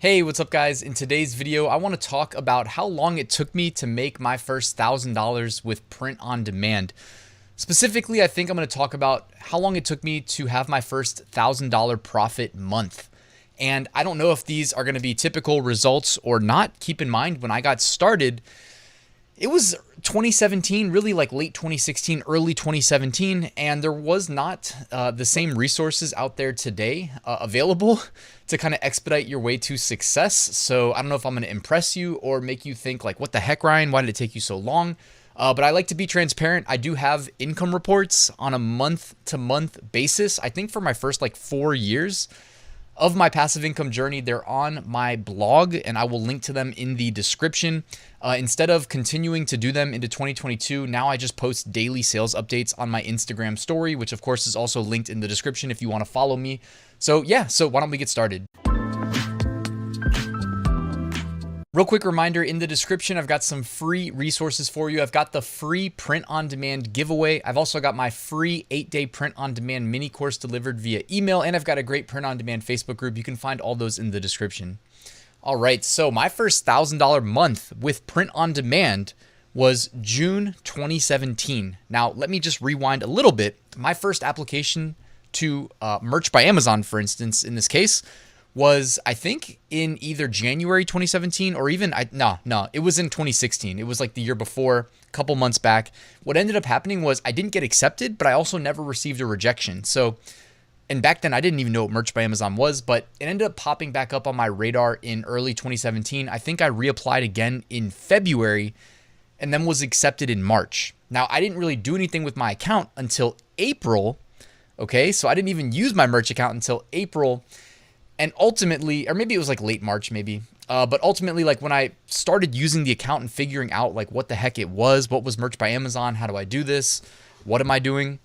Hey, what's up guys? In today's video, I want to talk about how long it took me to make my first $1,000 with print on demand. Specifically, I think I'm going to talk about how long it took me to have my first $1,000 profit month. And I don't know if these are going to be typical results or not. Keep in mind, when I got started, it was 2017, really like late 2016, early 2017, and there was not the same resources out there today available to kind of expedite your way to success. So I don't know if I'm going to impress you or make you think like, what the heck, Ryan? Why did it take you so long? But I like to be transparent. I do have income reports on a month-to-month basis. I think for my first like 4 years of my passive income journey, they're on my blog, and I will link to them in the description. Instead of continuing to do them into 2022, now I just post daily sales updates on my Instagram story, which of course is also linked in the description if you want to follow me. So yeah, so why don't we get started? Real quick reminder, in the description, I've got some free resources for you. I've got the free print on demand giveaway. I've also got my free 8-day print on demand mini course delivered via email, and I've got a great print on demand Facebook group. You can find all those in the description. All right, so my first $1,000 month with print on demand was June 2017. Now, let me just rewind a little bit. My first application to Merch by Amazon, for instance, in this case, was I think in either January 2017 or even, no, it was in 2016. It was like the year before, a couple months back. What ended up happening was I didn't get accepted, but I also never received a rejection. So, and back then I didn't even know what Merch by Amazon was, but it ended up popping back up on my radar in early 2017. I think I reapplied again in February and then was accepted in March. Now, I didn't really do anything with my account until April. Okay, so I didn't even use my merch account until April. And ultimately, or maybe it was like late March maybe, but ultimately, like when I started using the account and figuring out like what the heck it was, what was Merch by Amazon, how do I do this, what am I doing?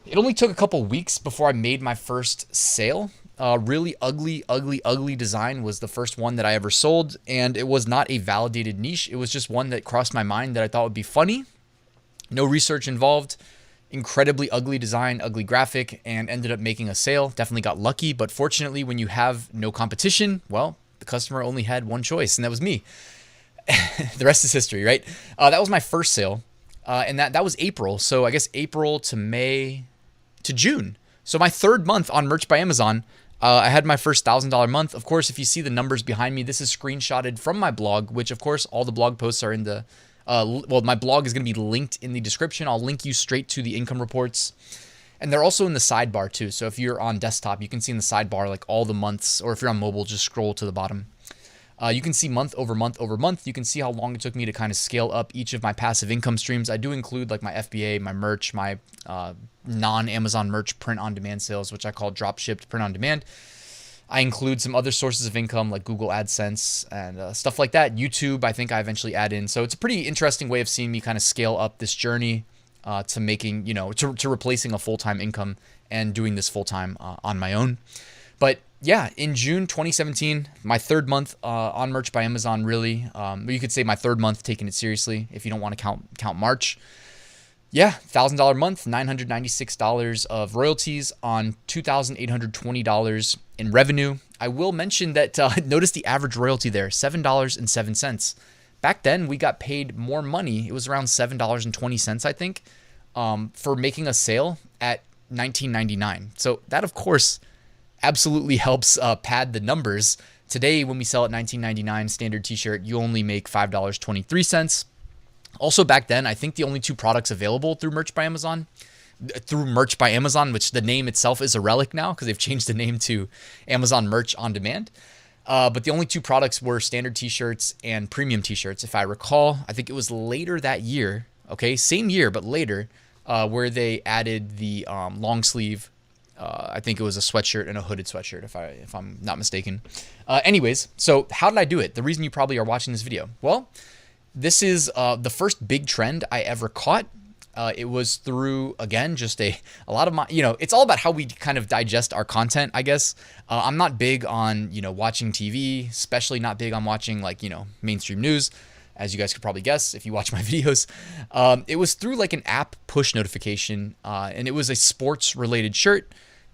It only took a couple weeks before I made my first sale. Really ugly design was the first one that I ever sold, and it was not a validated niche. It was just one that crossed my mind that I thought would be funny. No research involved. Incredibly ugly design, ugly graphic, and ended up making a sale. Definitely got lucky, but fortunately, when you have no competition, well, the customer only had one choice, and that was me. The rest is history, right? That was my first sale, and that was April. So I guess April to May to June. So my third month on Merch by Amazon, I had my first $1,000 month. Of course, if you see the numbers behind me, this is screenshotted from my blog, which of course all the blog posts are in the well, my blog is going to be linked in the description. I'll link you straight to the income reports. And they're also in the sidebar too. So if you're on desktop, you can see in the sidebar like all the months, or if you're on mobile, just scroll to the bottom. You can see month over month over month. You can see how long it took me to kind of scale up each of my passive income streams. I do include like my FBA, my merch, my non-Amazon merch print on demand sales, which I call drop shipped print on demand. I include some other sources of income like Google AdSense and stuff like that. YouTube, I think I eventually add in. So it's a pretty interesting way of seeing me kind of scale up this journey to making, to replacing a full-time income and doing this full-time on my own. But yeah, in June 2017, my third month on Merch by Amazon, really, you could say my third month taking it seriously if you don't want to count March. Yeah, $1,000 month, $996 of royalties on $2,820 in revenue. I will mention that, notice the average royalty there, $7.07. Back then, we got paid more money. It was around $7.20, I think, for making a sale at $19.99. So that, of course, absolutely helps pad the numbers. Today, when we sell at $19.99 standard t-shirt, you only make $5.23. Also back then, I think the only two products available through Merch by Amazon, which the name itself is a relic now because they've changed the name to Amazon Merch on Demand. But the only two products were standard t-shirts and premium t-shirts. If I recall, I think it was later that year, okay, same year, but later, where they added the long sleeve. I think it was a sweatshirt and a hooded sweatshirt, if I'm not mistaken. Anyways, so how did I do it? The reason you probably are watching this video. Well, this is the first big trend I ever caught. It was through, again, just a lot of my, it's all about how we kind of digest our content, I guess. I'm not big on, watching TV, especially not big on watching like, mainstream news, as you guys could probably guess if you watch my videos. It was through like an app push notification, and it was a sports related shirt.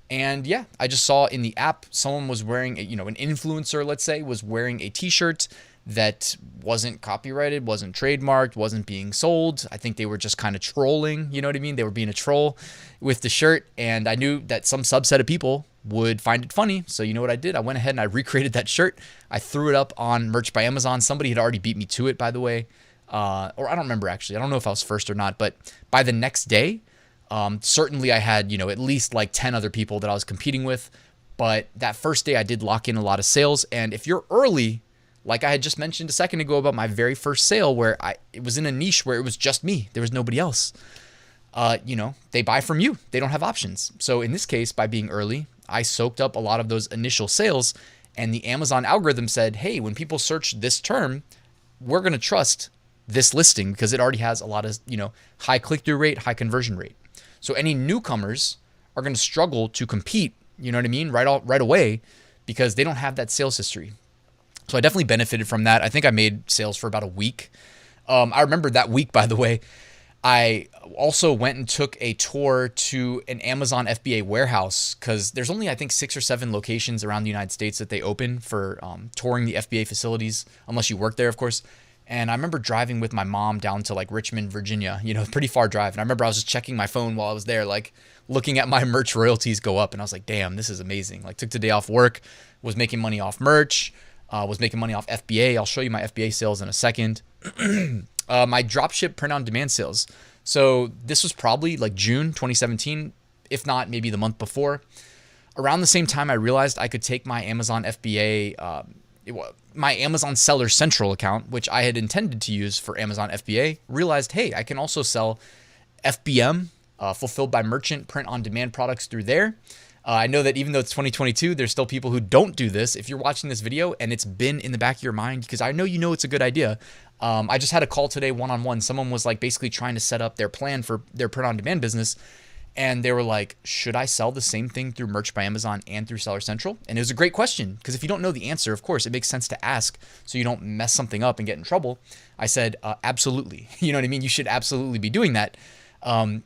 And yeah, I just saw in the app someone was wearing, an influencer, let's say, was wearing a t-shirt that wasn't copyrighted, wasn't trademarked, wasn't being sold. I think they were just kind of trolling, you know what I mean? They were being a troll with the shirt, and I knew that some subset of people would find it funny. So you know what I did? I went ahead and I recreated that shirt. I threw it up on Merch by Amazon. Somebody had already beat me to it, by the way. Or I don't remember actually. I don't know if I was first or not, but by the next day, certainly I had, at least like 10 other people that I was competing with. But that first day I did lock in a lot of sales. And if you're early, like I had just mentioned a second ago about my very first sale where it was in a niche where it was just me, there was nobody else. They buy from you. They don't have options. So in this case, by being early, I soaked up a lot of those initial sales, and the Amazon algorithm said, hey, when people search this term, we're going to trust this listing because it already has a lot of, high click-through rate, high conversion rate. So any newcomers are going to struggle to compete, you know what I mean, right away because they don't have that sales history. So I definitely benefited from that. I think I made sales for about a week. I remember that week, by the way, I also went and took a tour to an Amazon FBA warehouse because there's only, I think, 6 or 7 locations around the United States that they open for touring the FBA facilities, unless you work there, of course. And I remember driving with my mom down to like Richmond, Virginia, pretty far drive. And I remember I was just checking my phone while I was there, like looking at my merch royalties go up. And I was like, damn, this is amazing. Like took the day off work, was making money off merch, was making money off FBA. I'll show you my FBA sales in a second. My dropship print on demand sales. So this was probably like June 2017, if not maybe the month before. Around the same time, I realized I could take my Amazon FBA, my Amazon Seller Central account, which I had intended to use for Amazon FBA, realized, hey, I can also sell FBM, fulfilled by merchant print on demand products through there. I know that even though it's 2022, there's still people who don't do this. If you're watching this video and it's been in the back of your mind, because I know it's a good idea. I just had a call today one-on-one. Someone was like basically trying to set up their plan for their print on demand business. And they were like, should I sell the same thing through Merch by Amazon and through Seller Central? And it was a great question because if you don't know the answer, of course, it makes sense to ask so you don't mess something up and get in trouble. I said, absolutely. You know what I mean? You should absolutely be doing that. When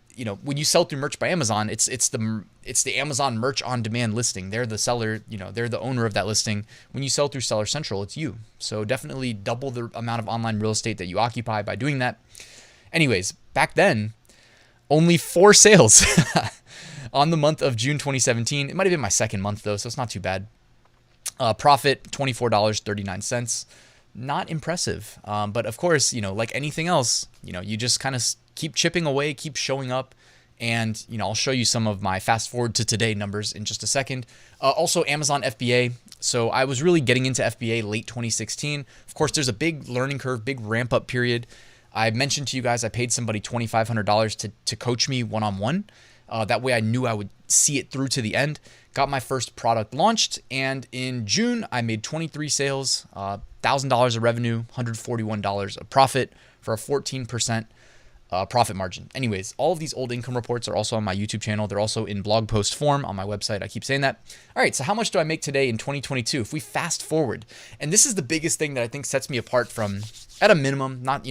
you sell through Merch by Amazon, it's the Amazon Merch on Demand listing. They're the seller, they're the owner of that listing. When you sell through Seller Central, it's you. So definitely double the amount of online real estate that you occupy by doing that. Anyways, back then, only 4 sales on the month of June 2017. It might have been my second month though, so it's not too bad. Profit $24.39. Not impressive. But of course, like anything else, you just kind of keep chipping away, keep showing up. And, I'll show you some of my fast forward to today numbers in just a second. Also Amazon FBA. So I was really getting into FBA late 2016. Of course, there's a big learning curve, big ramp up period. I mentioned to you guys, I paid somebody $2,500 to coach me one-on-one. That way I knew I would see it through to the end. Got my first product launched. And in June, I made 23 sales, $1,000 of revenue, $141 of profit for a 14% profit margin. Anyways, all of these old income reports are also on my YouTube channel. They're also in blog post form on my website. I keep saying that. All right, so how much do I make today in 2022? If we fast forward, and this is the biggest thing that I think sets me apart from, at a minimum, not,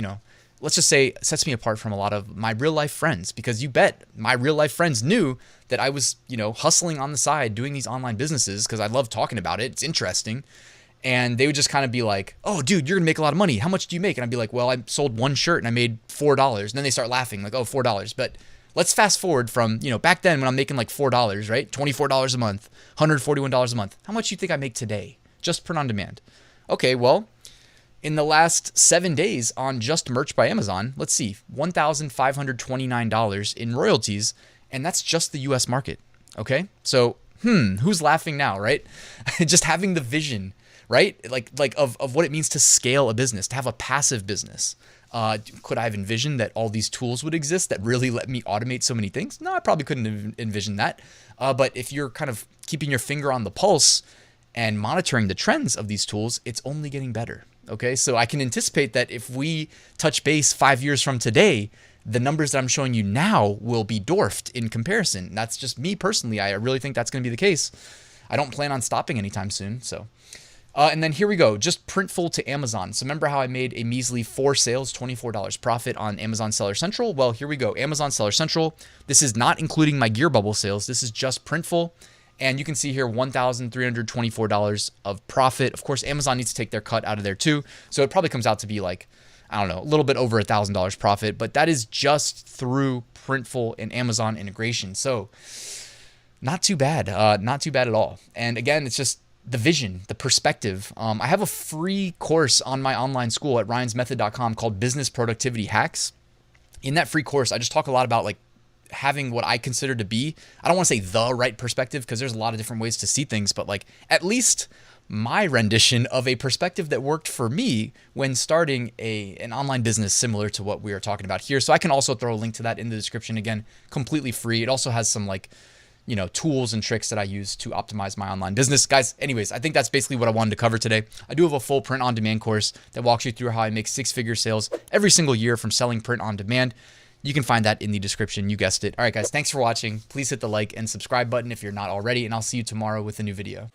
let's just say sets me apart from a lot of my real life friends, because you bet my real life friends knew that I was, hustling on the side, doing these online businesses because I love talking about it. It's interesting. And they would just kind of be like, oh, dude, you're going to make a lot of money. How much do you make? And I'd be like, well, I sold one shirt and I made $4. And then they start laughing like, oh, $4. But let's fast forward from, back then when I'm making like $4, right? $24 a month, $141 a month. How much do you think I make today? Just print on demand. Okay, well, in the last 7 days on just Merch by Amazon, let's see, $1,529 in royalties. And that's just the US market. Okay. So, who's laughing now, right? Just having the vision, right? Like of what it means to scale a business, to have a passive business. Could I have envisioned that all these tools would exist that really let me automate so many things? No, I probably couldn't have envisioned that. But if you're kind of keeping your finger on the pulse and monitoring the trends of these tools, it's only getting better. Okay, so I can anticipate that if we touch base 5 years from today, the numbers that I'm showing you now will be dwarfed in comparison. That's just me personally. I really think that's going to be the case. I don't plan on stopping anytime soon. So, and then here we go. Just Printful to Amazon. So remember how I made a measly 4 sales, $24 profit on Amazon Seller Central? Well, here we go. Amazon Seller Central. This is not including my Gear Bubble sales. This is just Printful. And you can see here $1,324 of profit. Of course, Amazon needs to take their cut out of there too. So it probably comes out to be like, I don't know, a little bit over $1,000 profit, but that is just through Printful and Amazon integration. So not too bad, not too bad at all. And again, it's just the vision, the perspective. I have a free course on my online school at ryansmethod.com called Business Productivity Hacks. In that free course, I just talk a lot about like having what I consider to be, I don't want to say the right perspective because there's a lot of different ways to see things, but like at least my rendition of a perspective that worked for me when starting an online business similar to what we are talking about here. So I can also throw a link to that in the description. Again, completely free. It also has some like, you know, tools and tricks that I use to optimize my online business. Guys, anyways, I think that's basically what I wanted to cover today. I do have a full print on demand course that walks you through how I make 6-figure sales every single year from selling print on demand. You can find that in the description. You guessed it. All right, guys, thanks for watching. Please hit the like and subscribe button if you're not already, and I'll see you tomorrow with a new video.